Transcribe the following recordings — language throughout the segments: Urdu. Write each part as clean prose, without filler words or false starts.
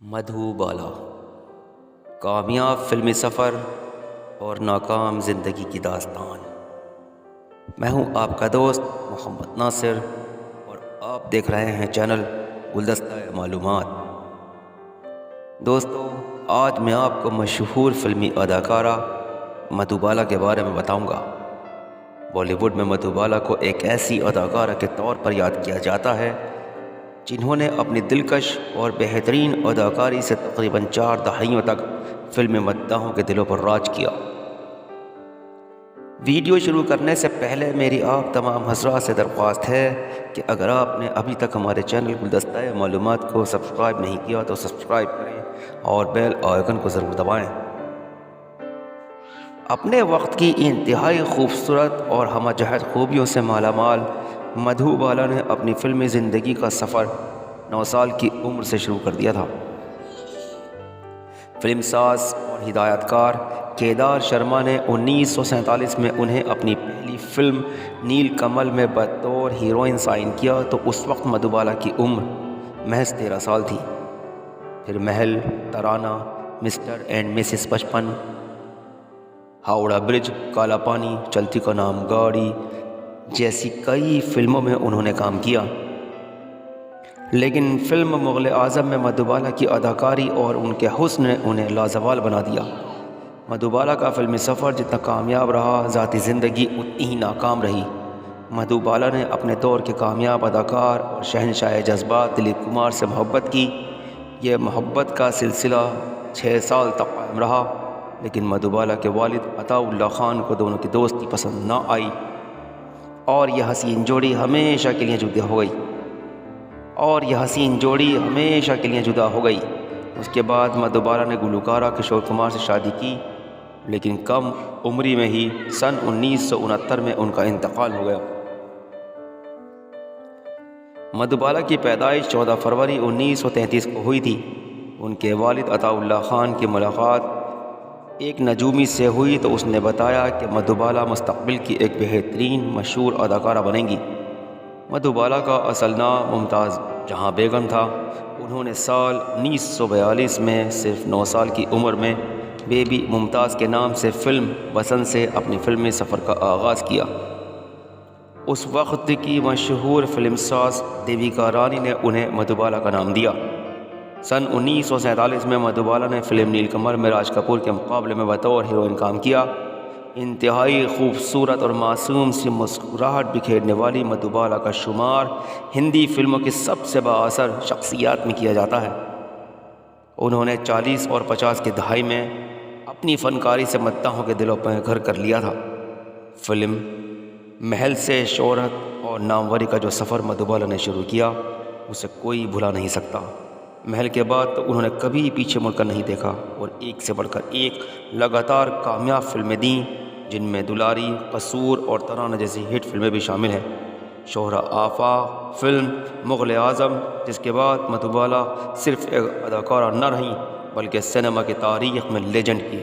مدھوبالا، کامیاب فلمی سفر اور ناکام زندگی کی داستان۔ میں ہوں آپ کا دوست محمد ناصر اور آپ دیکھ رہے ہیں چینل گلدستہ معلومات۔ دوستو، آج میں آپ کو مشہور فلمی اداکارہ مدھوبالا کے بارے میں بتاؤں گا۔ بالی ووڈ میں مدھوبالا کو ایک ایسی اداکارہ کے طور پر یاد کیا جاتا ہے جنہوں نے اپنی دلکش اور بہترین اداکاری سے تقریباً 4 دہائیوں تک فلمی مداحوں کے دلوں پر راج کیا۔ ویڈیو شروع کرنے سے پہلے میری آپ تمام حضرات سے درخواست ہے کہ اگر آپ نے ابھی تک ہمارے چینل گلدستہ معلومات کو سبسکرائب نہیں کیا تو سبسکرائب کریں اور بیل آئیکن کو ضرور دبائیں۔ اپنے وقت کی انتہائی خوبصورت اور ہمہ جہت خوبیوں سے مالا مال مدھوبالا نے اپنی فلمی زندگی کا سفر 9 سال کی عمر سے شروع کر دیا تھا۔ فلم ساز اور ہدایت کار کیدار شرما نے 1947 میں انہیں اپنی پہلی فلم نیل کمل میں بطور ہیروئن سائن کیا تو اس وقت مدھوبالا کی عمر محض 13 سال تھی۔ پھر محل، ترانہ، مسٹر اینڈ مسز 55، ہاوڑا برج، کالا پانی، چلتی کا نام گاڑی جیسی کئی فلموں میں انہوں نے کام کیا، لیکن فلم مغل اعظم میں مدھوبالا کی اداکاری اور ان کے حسن نے انہیں لازوال بنا دیا۔ مدھوبالا کا فلمی سفر جتنا کامیاب رہا، ذاتی زندگی اتنی ہی ناکام رہی۔ مدھوبالا نے اپنے دور کے کامیاب اداکار اور شہنشاہ جذبات دلیپ کمار سے محبت کی۔ یہ محبت کا سلسلہ 6 سال تک قائم رہا، لیکن مدھوبالا کے والد عطاء اللہ خان کو دونوں کی دوستی پسند نہ آئی اور یہ حسین جوڑی ہمیشہ کے لیے جدا ہو گئی۔ اس کے بعد مدھوبالا نے گلوکارہ کشور کمار سے شادی کی، لیکن کم عمری میں ہی سن 1969 میں ان کا انتقال ہو گیا۔ مدھوبالا کی پیدائش 14 فروری 1933 کو ہوئی تھی۔ ان کے والد عطاء اللہ خان کی ملاقات ایک نجومی سے ہوئی تو اس نے بتایا کہ مدھوبالا مستقبل کی ایک بہترین مشہور اداکارہ بنیں گی۔ مدھوبالا کا اصل نام ممتاز جہاں بیگم تھا۔ انہوں نے سال 1942 میں صرف 9 سال کی عمر میں بیبی ممتاز کے نام سے فلم بسنت سے اپنی فلمی سفر کا آغاز کیا۔ اس وقت کی مشہور فلم ساز دیویکا رانی نے انہیں مدھوبالا کا نام دیا۔ سن 1947 میں مدھوبالا نے فلم نیل کمل میں راج کپور کے مقابلے میں بطور ہیروئن کام کیا۔ انتہائی خوبصورت اور معصوم سی مسکراہٹ بکھیرنے والی مدھوبالا کا شمار ہندی فلموں کی سب سے بااثر شخصیات میں کیا جاتا ہے۔ انہوں نے 40 اور 50 کی دہائی میں اپنی فنکاری سے مداحوں کے دلوں پر گھر کر لیا تھا۔ فلم محل سے شہرت اور ناموری کا جو سفر مدھوبالا نے شروع کیا، اسے کوئی بھلا نہیں سکتا۔ محل کے بعد تو انہوں نے کبھی پیچھے مڑ کر نہیں دیکھا اور ایک سے بڑھ کر ایک لگاتار کامیاب فلمیں دیں، جن میں دلاری، قصور اور ترانہ جیسی ہٹ فلمیں بھی شامل ہیں۔ شہرہ آفاق فلم مغل اعظم، جس کے بعد مدھوبالا صرف ایک اداکارہ نہ رہیں بلکہ سینما کی تاریخ میں لیجنڈ کی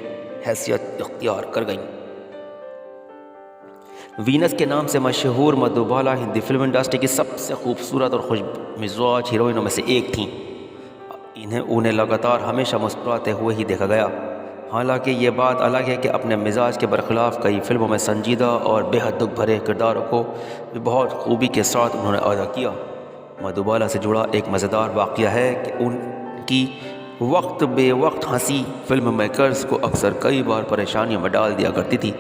حیثیت اختیار کر گئیں۔ وینس کے نام سے مشہور مدھوبالا ہندی فلم انڈسٹری کی سب سے خوبصورت اور خوش مزاج ہیروئنوں میں سے ایک تھیں۔ انہیں لگاتار ہمیشہ مسکراتے ہوئے ہی دیکھا گیا۔ حالانکہ یہ بات الگ ہے کہ اپنے مزاج کے برخلاف کئی فلموں میں سنجیدہ اور بے حد دکھ بھرے کرداروں کو بھی بہت خوبی کے ساتھ انہوں نے ادا کیا۔ مدھوبالا سے جڑا ایک مزیدار واقعہ ہے کہ ان کی وقت بے وقت ہنسی فلم میکرز کو اکثر کئی بار پریشانیوں میں ڈال دیا کرتی تھی،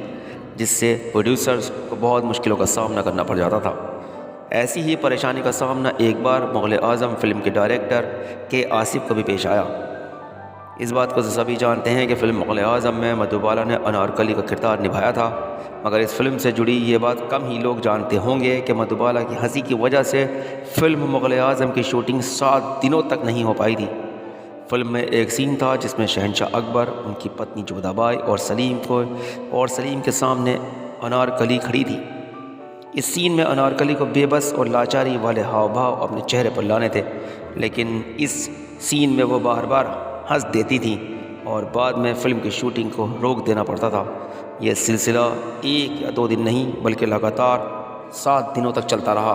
جس سے پروڈیوسرز کو بہت مشکلوں کا سامنا کرنا پڑ جاتا تھا۔ ایسی ہی پریشانی کا سامنا ایک بار مغل اعظم فلم کے ڈائریکٹر کے آصف کو بھی پیش آیا۔ اس بات کو سبھی جانتے ہیں کہ فلم مغل اعظم میں مدھوبالا نے انارکلی کا کردار نبھایا تھا، مگر اس فلم سے جڑی یہ بات کم ہی لوگ جانتے ہوں گے کہ مدھوبالا کی ہنسی کی وجہ سے فلم مغل اعظم کی شوٹنگ 7 دنوں تک نہیں ہو پائی تھی۔ فلم میں ایک سین تھا جس میں شہنشاہ اکبر، ان کی پتنی جودہ بائی اور سلیم کے سامنے انارکلی کھڑی تھی۔ اس سین میں انارکلی کو بے بس اور لاچاری والے ہاؤ بھاؤ اپنے چہرے پر لانے تھے، لیکن اس سین میں وہ بار بار ہنس دیتی تھیں اور بعد میں فلم کی شوٹنگ کو روک دینا پڑتا تھا۔ یہ سلسلہ 1 یا 2 دن نہیں بلکہ لگاتار 7 دنوں تک چلتا رہا۔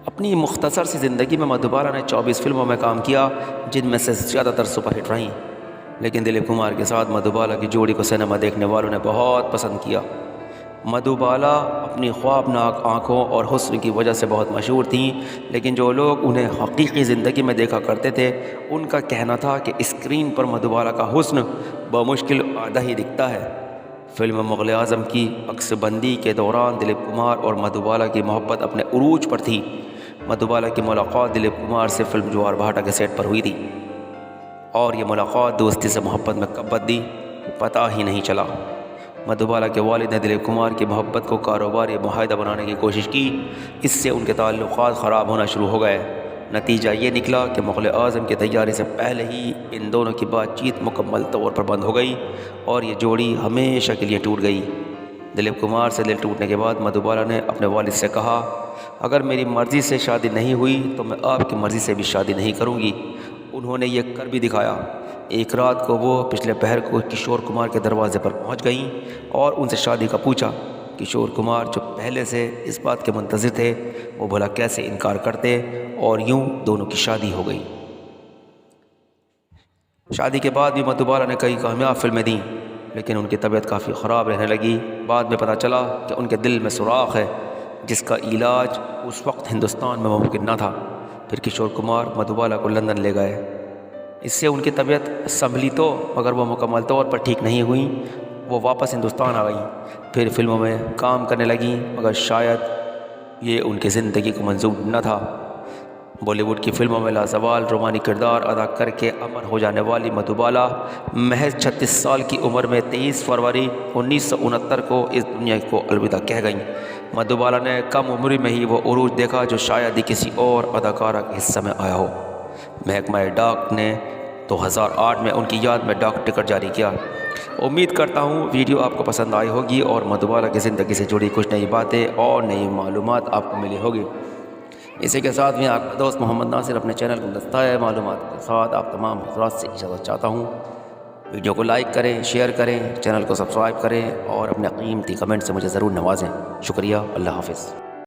اپنی مختصر سی زندگی میں مدھوبالا نے 24 فلموں میں کام کیا، جن میں سے زیادہ تر سپر ہٹ رہیں، لیکن دلیپ کمار کے ساتھ مدھوبالا کی جوڑی کو سنیما دیکھنے والوں نے بہت پسند کیا۔ مدھوبالا اپنی خوابناک آنکھوں اور حسن کی وجہ سے بہت مشہور تھیں، لیکن جو لوگ انہیں حقیقی زندگی میں دیکھا کرتے تھے ان کا کہنا تھا کہ اسکرین پر مدھوبالا کا حسن بمشکل آدھا ہی دکھتا ہے۔ فلم مغل اعظم کی عکس بندی کے دوران دلیپ کمار اور مدھوبالا کی محبت اپنے عروج پر تھی۔ مدھوبالا کی ملاقات دلیپ کمار سے فلم جوار بھاٹا کے سیٹ پر ہوئی تھی، اور یہ ملاقات دوستی سے محبت میں کب بدلی پتہ ہی نہیں چلا۔ مدھوبالا کے والد نے دلیپ کمار کی محبت کو کاروباری معاہدہ بنانے کی کوشش کی، اس سے ان کے تعلقات خراب ہونا شروع ہو گئے۔ نتیجہ یہ نکلا کہ مغل اعظم کی تیاری سے پہلے ہی ان دونوں کی بات چیت مکمل طور پر بند ہو گئی اور یہ جوڑی ہمیشہ کے لیے ٹوٹ گئی۔ دلیپ کمار سے دل ٹوٹنے کے بعد مدھوبالا نے اپنے والد سے کہا، اگر میری مرضی سے شادی نہیں ہوئی تو میں آپ کی مرضی سے بھی شادی نہیں کروں گی۔ انہوں نے یہ کر بھی دکھایا۔ ایک رات کو وہ پچھلے پہر کو کشور کمار کے دروازے پر پہنچ گئیں اور ان سے شادی کا پوچھا۔ کشور کمار جو پہلے سے اس بات کے منتظر تھے وہ بھلا کیسے انکار کرتے، اور یوں دونوں کی شادی ہو گئی۔ شادی کے بعد بھی مدھوبالا نے کئی کامیاب فلمیں دیں، لیکن ان کی طبیعت کافی خراب رہنے لگی۔ بعد میں پتہ چلا کہ ان کے دل میں سوراخ ہے جس کا علاج اس وقت ہندوستان میں ممکن نہ تھا۔ پھر کشور کمار مدھوبالا کو لندن لے گئے۔ اس سے ان کی طبیعت سنبھلی تو مگر وہ مکمل طور پر ٹھیک نہیں ہوئیں۔ وہ واپس ہندوستان آ گئیں، پھر فلموں میں کام کرنے لگیں، مگر شاید یہ ان کی زندگی کو منظور نہ تھا۔ بالی ووڈ کی فلموں میں لازوال رومانی کردار ادا کر کے امر ہو جانے والی مدھوبالا محض 36 سال کی عمر میں 23 فروری 1969 کو اس دنیا کو الوداع کہہ گئیں۔ مدھوبالا نے کم عمری میں ہی وہ عروج دیکھا جو شاید ہی کسی اور اداکارہ کے حصہ میں آیا ہو۔ محکمہ ڈاک نے 2008 میں ان کی یاد میں ڈاک ٹکٹ جاری کیا۔ امید کرتا ہوں ویڈیو آپ کو پسند آئی ہوگی اور مدھوبالا کی زندگی سے جڑی کچھ نئی باتیں اور نئی معلومات آپ کو ملی ہوگی۔ اسی کے ساتھ میں آپ کا دوست محمد ناصر اپنے چینل کو دستائے معلومات کے ساتھ آپ تمام حضرات سے اجازت چاہتا ہوں۔ ویڈیو کو لائک کریں، شیئر کریں، چینل کو سبسکرائب کریں اور اپنے قیمتی کمنٹ سے مجھے ضرور نوازیں۔ شکریہ، اللہ حافظ۔